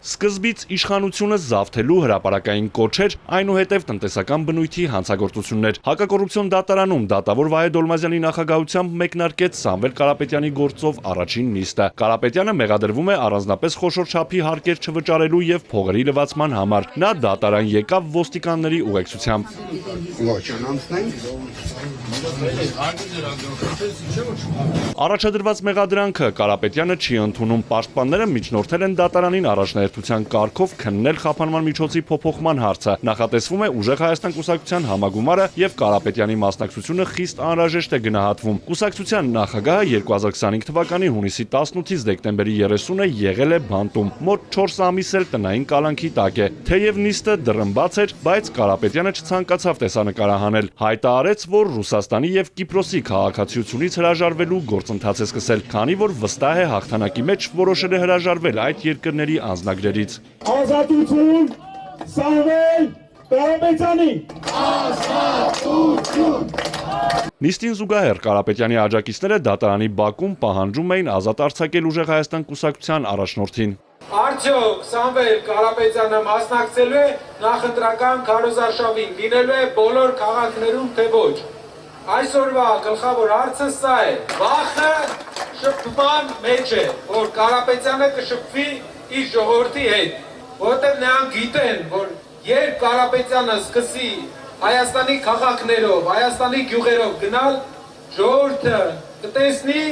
Սկզբից իշխանությունը զավթելու հրապարակային կոչեր, այնուհետև տնտեսական բնույթի հանցագործություններ։ Հակակոռուպցիոն դատարանում դատավոր Վահե Դոլմազյանի նախագահությամբ մեկնարկեց Սամվել Կարապետյանի գործով առաջին նիստը։ Կարապետյանը մեղադրվում է առանձնապես խոշոր չափի հարկեր չվճարելու եւ փողերի լվացման համար։ Նա դատարան եկավ ոստիկանների ուղեկցությամբ։ Առաջադրված մեղադրանքը Կարապետյանը չի ընդունում։ Պաշտպանները միջնորդել են դատարանին առաջնահերթության կարգով քննել խափանման միջոցի փոփոխման հարցը։ Նախատեսվում է Ուժեղ Հայաստան կուսակցության համագումարը եւ Կարապետյանի մասնակցությունը խիստ անհրաժեշտ է գնահատվում։ Կուսակցության նախագահը 2025 թվականի հունիսի 18-ից դեկտեմբերի 30-ը եղել է բանտում։ Մոտ 4 ամիս էլ տնային կալանքի տակ է։ Թեև նիստը դռնբաց էր, բայց Կարապետյանը չցանկացավ տեսանկարահանել։ Հայտարարեց, որ Ռուսաստանի եւ Կիպրոսի քաղաքացիությունից հրաժարվելու գործընթաց է սկսել, քանի որ վստահ է հաղթանակի մեջ որոշել է հրաժարվել այդ երկրների անձնագրերից։ Ազատություն Սամվել Կարապետյանի։ Ազատություն։ Նիստին զուգահեռ Կարապետյանի աջակիցները դատարանի բակում պահանջում էին ազատ արձակել Ուժեղ Հայաստան կուսակցության առաջնորդին։ Արդյոք Սամվել Կարապետյանը մասնակցելու է նախընտրական քարոզարշավին, լինելու է բոլոր քաղաքներում, թե ոչ։ Այսօրվա գլխավոր հարցը սա է. վախը շփման մեջ է, որ Կարապետյանը կշփվի իր ժողովրդի հետ, որտեղ նրանք գիտեն, որ երբ Կարապետյանը սկսի Հայաստանի քաղաքներով, Հայաստանի գյուղերով գնալ, ժողովուրդը կտեսնի,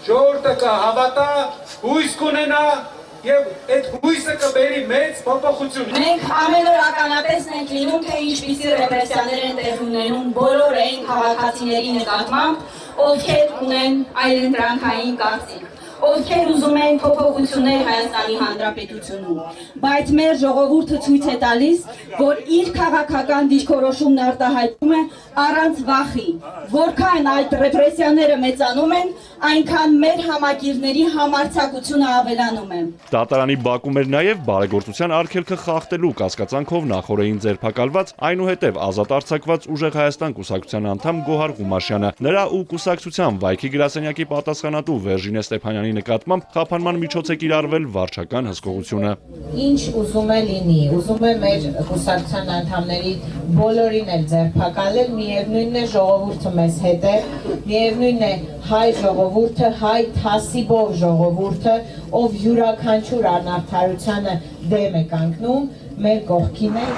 ժողովուրդը կհավատա, հույս կունենա եւ այդ հույսը կբերի մեծ փոփոխություն։ Մենք ամեն օր ականատես ենք լինում, թե ինչպիսի ռեպրեսիաներ են տեղի ունենում բոլոր այն քաղաքացիների նկատմամբ, ովքեր ունեն այլընտրանքային կարծիք, ովքեր ուզում են փոփոխություններ Հայաստանի Հանրապետությունում, բայց մեր ժողովուրդը ցույց է տալիս, որ իր քաղաքական դիրքորոշումն արտահայտում է առանց վախի, որքան այդ ռեպրեսիաները մեծանում են, այնքան մեր համակիրների համարձակությունը ավելանում է։ Դատարանի բակում էր նաև բարեգործության արգելքը խախտելու կասկածանքով նախօրեին ձերբակալված, այնուհետև ազատ արձակված Ուժեղ Հայաստան կուսակցության անդամ Գոհար Ղումաշյանը, նրա ու կուսակցության Վայքի գրասենյակի պատասխանատու Վերժինե Ստեփանյանի նկատմամբ խափանման միջոց է կիրառվել վարչական հսկողությունը։ Ինչ ուզում է լինի, ուզում է մեր կուսակցության անդամների բոլորին էլ ձերբակալել, միևնույնն է ժողովուրդը մեզ հետ է, միևնույնն է հայ ժողովուրդը, հայ թասիբով ժողովուրդը, ով յուրաքանչյուր անարդարությանը դեմ է կանգնում, մեր կողքին է։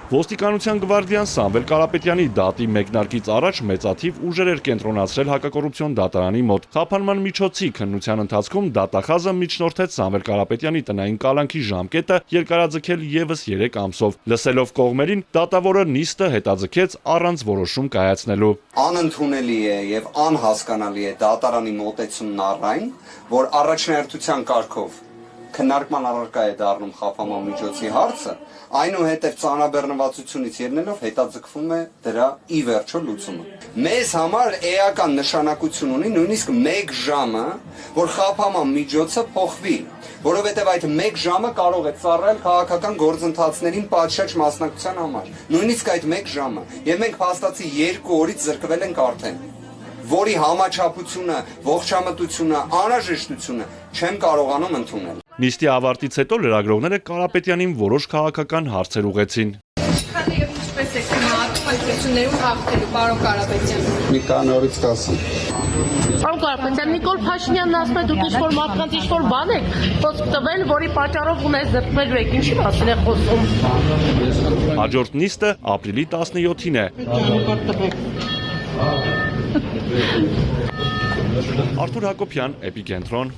Ոստիկանության գվարդիան Սամվել Կարապետյանի դատի մեկնարկից առաջ մեծաթիվ ուժեր էր կենտրոնացրել հակակոռուպցիոն դատարանի մոտ։ Խափանման միջոցի քննության ընթացքում դատախազը միջնորդեց Սամվել Կարապետյանի տնային կալանքի ժամկետը երկարաձգել եւս 3 ամսով։ Լսելով կողմերին, դատավորը նիստը հետաձգեց առանց որոշում կայացնելու։ Անընդունելի է եւ անհասկանալի է դատարանի մոտեցումն առայն, որ առաջնահերթության կարգով քննարկման առարկա է դառնում խափանման միջոցի հարցը, այնուհետև ծանրաբեռնվածությունից ելնելով հետաձգվում է դրա ի վերջո լուծումը։ Մեզ համար էական նշանակություն ունի նույնիսկ 1 ժամը, որ խափանման միջոցը փոխվի, որովհետև այդ 1 ժամը կարող է ծառայել քաղաքական գործընթացներին պատշաճ մասնակցության համար։ Նույնիսկ այդ 1 ժամը, եւ մենք փաստացի 2 օրից զրկվել ենք արդեն, որի համաչափությունը, ողջամտությունը, անհրաժեշտությունը չեմ կարողանում ընդունել։ Նիստի ավարտից հետո լրագրողները Կարապետյանին որոշ քաղաքական հարցեր ուղղեցին։ Ինչքան եւ ինչպես է քննարկումներում հաղթելու, պարոն Կարապետյան։ Մի կանորից 10։ Պարոն Կարապետյան, Նիկոլ Փաշինյանն ասում է դուք ինչ-որ մարդկանց ինչ-որ բան եք խոսք տվել, որի պատճառով ունես զրկվելու եք, ինչի մասին է խոսում։ Հաջորդ նիստը ապրիլի 17-ին է։ Արթուր Հակոբյան, Էպիկենտրոն։